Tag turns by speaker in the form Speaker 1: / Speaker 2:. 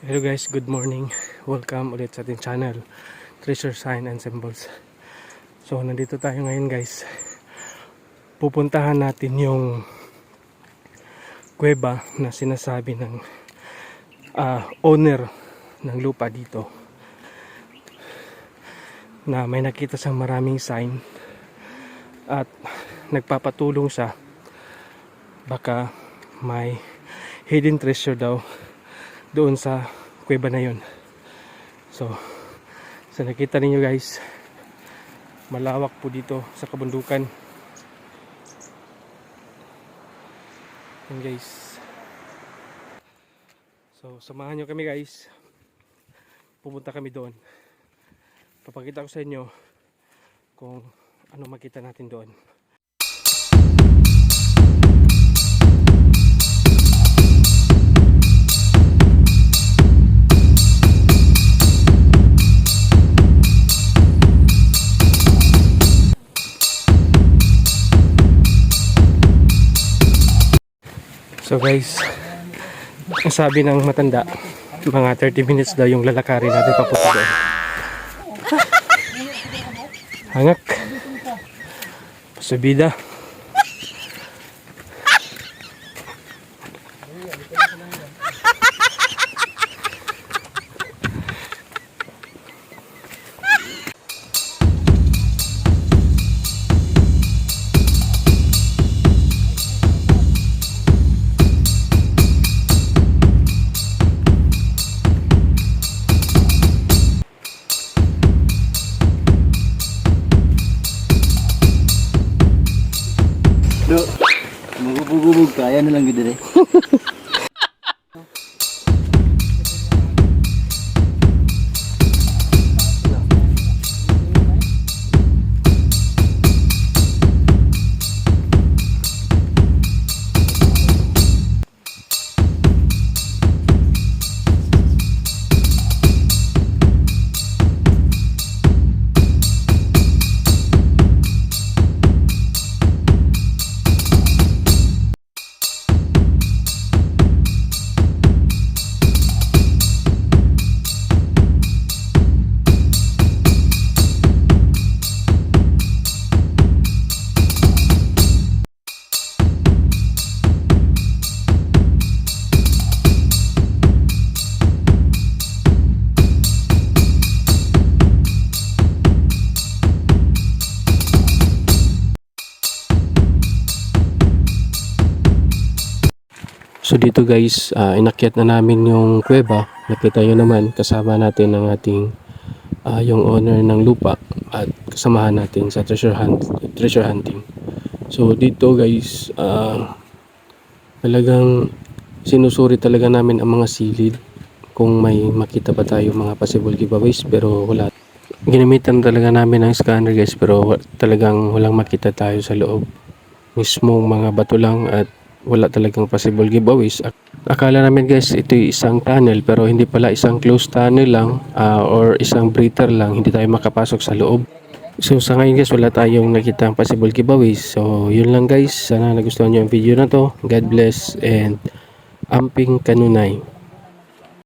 Speaker 1: Hello guys, good morning. Welcome ulit sa ating channel, Treasure Sign and Symbols. So nandito tayo ngayon guys. Pupuntahan natin yung kuweba na sinasabi ng owner ng lupa dito, na may nakita siyang maraming sign at nagpapatulong siya baka may hidden treasure daw doon sa kuweba na yun. So nakita ninyo guys, malawak po dito sa kabundukan. Yan guys. So samahan nyo kami guys, pupunta kami doon. Papakita ko sa inyo kung ano makita natin doon. So guys, ang sabi ng matanda, mga 30 minutes daw yung lalakarin natin papunta doon. Hangak. Pasubida.
Speaker 2: Do, magubog-ubog ka, ayan na lang gud dire.
Speaker 1: So dito guys, inakyat na namin yung kuweba. Nakita nyo naman, kasama natin ang ating yung owner ng lupa at kasamahan natin sa treasure hunting. So dito guys, talagang sinusuri talaga namin ang mga silid kung may makita pa tayo mga possible giveaways, pero wala. Ginamitan talaga namin ng scanner guys, pero talagang walang makita tayo sa loob. Mismong mga bato lang at wala talagang possible giveaways. Akala namin guys ito isang tunnel, pero hindi pala, isang closed tunnel lang or isang breather lang, hindi tayo makapasok sa loob. So sa ngayon guys, wala tayong nakita possible giveaways. So yun lang guys, sana nagustuhan nyo ang video na to. God bless and amping kanunay.